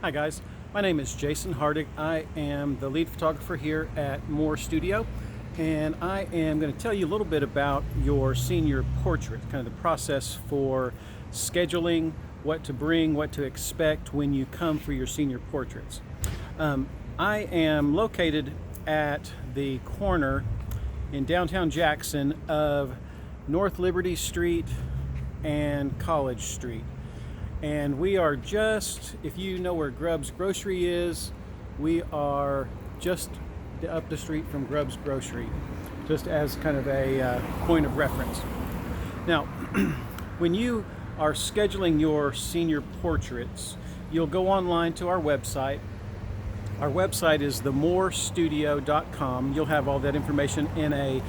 Hi guys, my name is Jason Hardig. I am the lead photographer here at Moore Studio, and I am going to tell you a little bit about your senior portrait, kind of the process for scheduling, what to bring, what to expect when you come for your senior portraits. I am located at the corner in downtown Jackson of North Liberty Street and College Street. And we are just, if you know where Grubb's Grocery is, we are just up the street from Grubb's Grocery, just as kind of a point of reference. Now, when you are scheduling your senior portraits, you'll go online to our website. Our website is themorestudio.com. You'll have all that information in a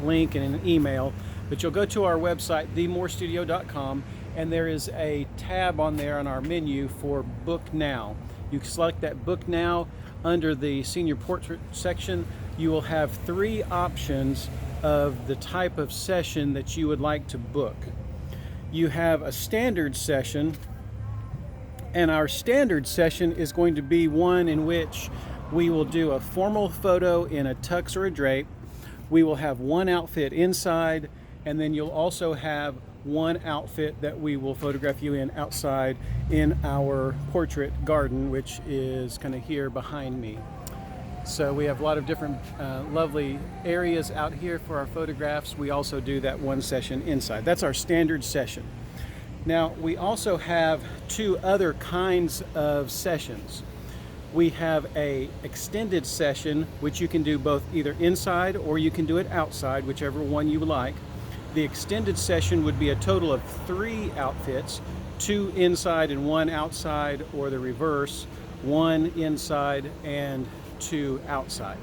link and an email, but you'll go to our website, themorestudio.com, and there is a tab on there on our menu for Book Now. You select that Book Now. Under the Senior Portrait section, you will have three options of the type of session that you would like to book. You have a standard session, and our standard session is going to be one in which we will do a formal photo in a tux or a drape. We will have one outfit inside, and then you'll also have one outfit that we will photograph you in outside in our portrait garden, which is kind of here behind me. So we have a lot of different lovely areas out here for our photographs. We also do that one session inside. That's our standard session. Now, we also have two other kinds of sessions. We have a extended session, which you can do both either inside or you can do it outside, whichever one you like. The extended session would be a total of 3 outfits, 2 inside and 1 outside, or the reverse, 1 inside and 2 outside.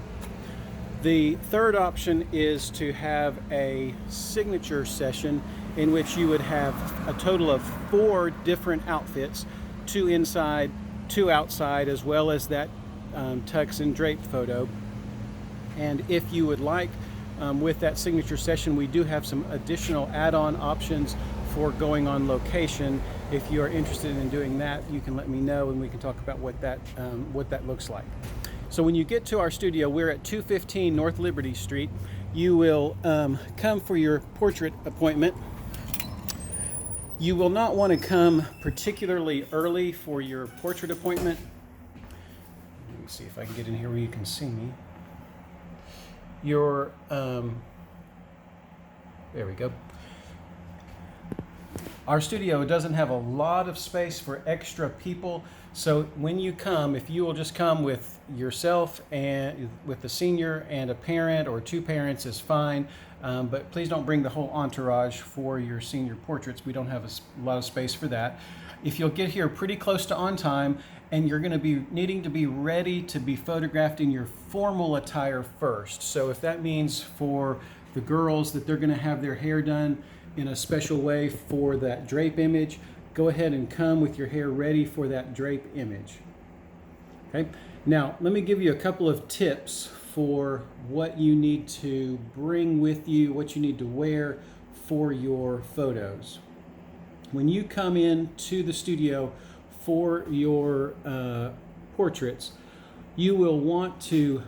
The third option is to have a signature session in which you would have a total of 4 different outfits, 2 inside, 2 outside, as well as that tux and drape photo. And if you would like, with that signature session, we do have some additional add-on options for going on location. If you are interested in doing that, you can let me know and we can talk about what that looks like. So when you get to our studio, we're at 215 North Liberty Street. You will come for your portrait appointment. You will not want to come particularly early for your portrait appointment. Let me see if I can get in here where you can see me. There we go. Our studio doesn't have a lot of space for extra people, so when you come, if you will just come with yourself and with the senior and a parent or 2 parents is fine, but please don't bring the whole entourage for your senior portraits. We don't have a lot of space for that. If you'll get here pretty close to on time, and you're going to be needing to be ready to be photographed in your formal attire first. So if that means for the girls that they're going to have their hair done in a special way for that drape image, go ahead and come with your hair ready for that drape image. Okay. Now, let me give you a couple of tips for what you need to bring with you, what you need to wear for your photos. When you come in to the studio for your portraits, you will want to,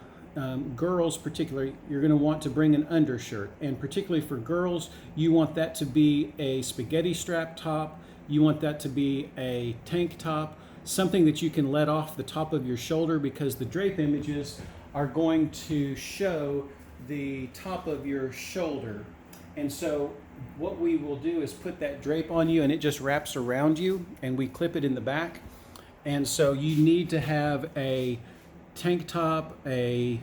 girls particularly, you're going to want to bring an undershirt. And particularly for girls, you want that to be a spaghetti strap top. You want that to be a tank top, something that you can let off the top of your shoulder, because the drape images are going to show the top of your shoulder. And so what we will do is put that drape on you and it just wraps around you, and we clip it in the back. And so you need to have a tank top, a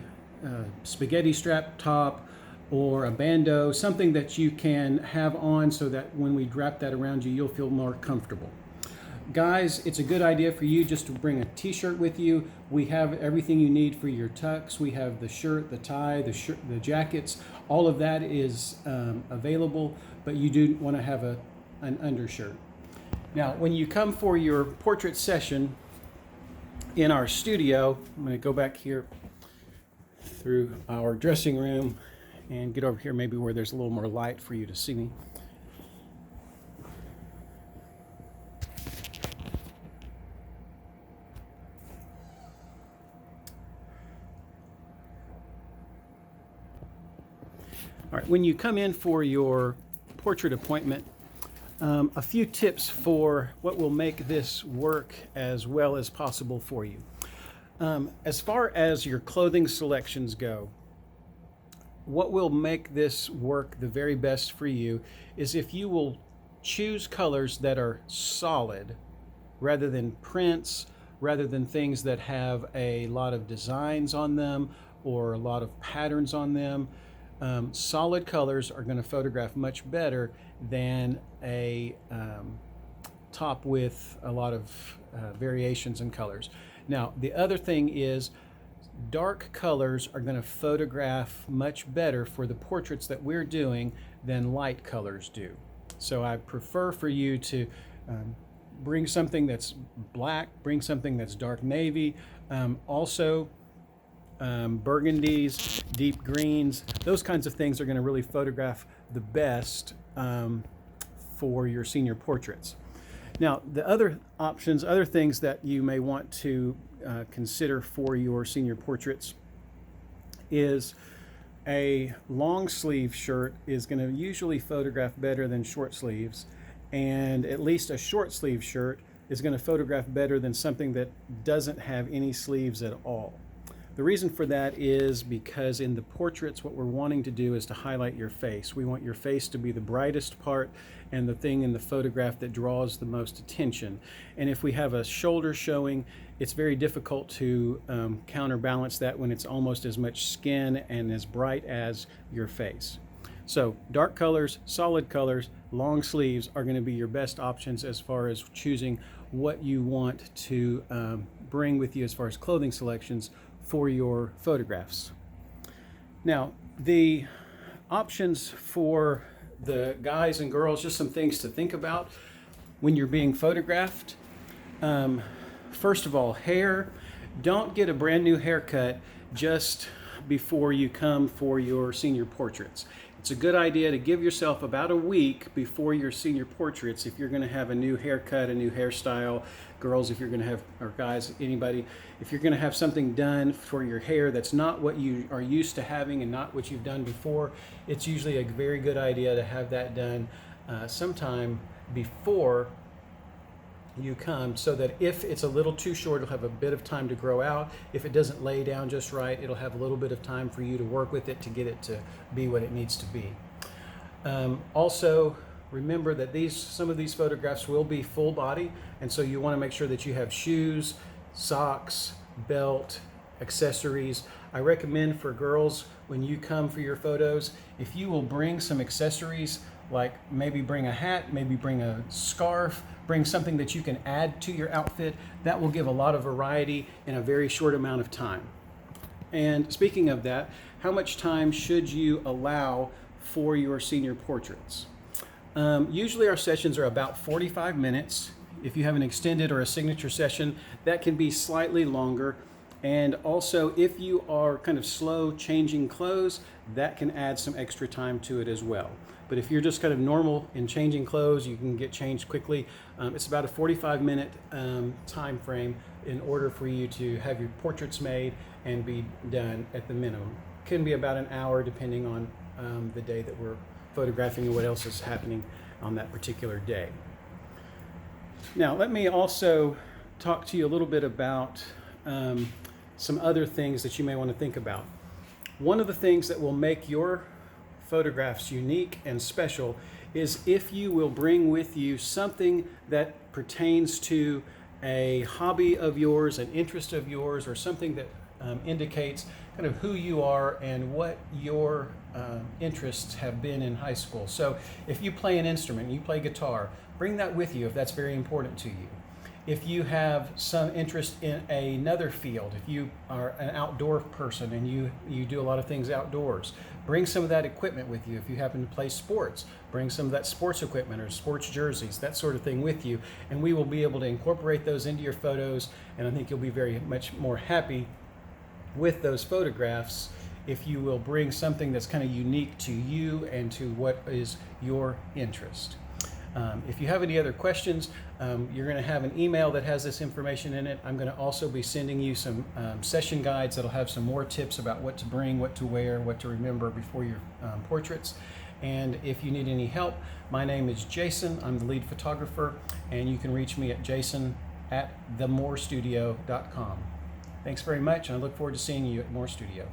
spaghetti strap top, or a bandeau, something that you can have on so that when we wrap that around you, you'll feel more comfortable. Guys, it's a good idea for you just to bring a t-shirt with you. We have everything you need for your tux. We have the shirt, the tie, the jackets. All of that is available, but you do want to have an undershirt. Now, when you come for your portrait session in our studio, I'm going to go back here through our dressing room and get over here maybe where there's a little more light for you to see me. All right, when you come in for your portrait appointment, a few tips for what will make this work as well as possible for you. As far as your clothing selections go, what will make this work the very best for you is if you will choose colors that are solid rather than prints, rather than things that have a lot of designs on them or a lot of patterns on them. Solid colors are going to photograph much better than a top with a lot of variations in colors. Now, the other thing is dark colors are going to photograph much better for the portraits that we're doing than light colors do. So I prefer for you to bring something that's black, bring something that's dark navy, also burgundies, deep greens. Those kinds of things are going to really photograph the best for your senior portraits. Now, the other options, other things that you may want to consider for your senior portraits is a long sleeve shirt is going to usually photograph better than short sleeves, and at least a short sleeve shirt is going to photograph better than something that doesn't have any sleeves at all. The reason for that is because in the portraits, what we're wanting to do is to highlight your face. We want your face to be the brightest part and the thing in the photograph that draws the most attention. And if we have a shoulder showing, it's very difficult to counterbalance that when it's almost as much skin and as bright as your face. So dark colors, solid colors, long sleeves are going to be your best options as far as choosing what you want to bring with you as far as clothing selections for your photographs. Now, the options for the guys and girls, just some things to think about when you're being photographed. First of all, hair. Don't get a brand new haircut just before you come for your senior portraits. It's a good idea to give yourself about a week before your senior portraits if you're going to have a new haircut, a new hairstyle. Girls, if you're going to have, or guys, anybody, if you're going to have something done for your hair that's not what you are used to having and not what you've done before, it's usually a very good idea to have that done sometime before you come, so that if it's a little too short, it'll have a bit of time to grow out. If it doesn't lay down just right, it'll have a little bit of time for you to work with it to get it to be what it needs to be. Also, remember that some of these photographs will be full body, and so you want to make sure that you have shoes, socks, belt, accessories. I recommend for girls, when you come for your photos, if you will bring some accessories, like maybe bring a hat, maybe bring a scarf, bring something that you can add to your outfit, that will give a lot of variety in a very short amount of time. And speaking of that, how much time should you allow for your senior portraits? Usually our sessions are about 45 minutes. If you have an extended or a signature session, that can be slightly longer. And also, if you are kind of slow changing clothes, that can add some extra time to it as well. But if you're just kind of normal in changing clothes, you can get changed quickly. It's about a 45-minute time frame in order for you to have your portraits made and be done at the minimum. Can be about an hour depending on the day that we're photographing and what else is happening on that particular day. Now, let me also talk to you a little bit about some other things that you may want to think about. One of the things that will make your photographs unique and special is if you will bring with you something that pertains to a hobby of yours, an interest of yours, or something that indicates kind of who you are and what your interests have been in high school. So if you play an instrument, you play guitar, bring that with you if that's very important to you. If you have some interest in another field, if you are an outdoor person and you do a lot of things outdoors, bring some of that equipment with you. If you happen to play sports, bring some of that sports equipment or sports jerseys, that sort of thing with you, and we will be able to incorporate those into your photos, and I think you'll be very much more happy with those photographs if you will bring something that's kind of unique to you and to what is your interest. If you have any other questions, you're going to have an email that has this information in it. I'm going to also be sending you some session guides that'll have some more tips about what to bring, what to wear, what to remember before your portraits. And if you need any help, my name is Jason. I'm the lead photographer, and you can reach me at jason@themorestudio.com. Thanks very much, and I look forward to seeing you at More Studio.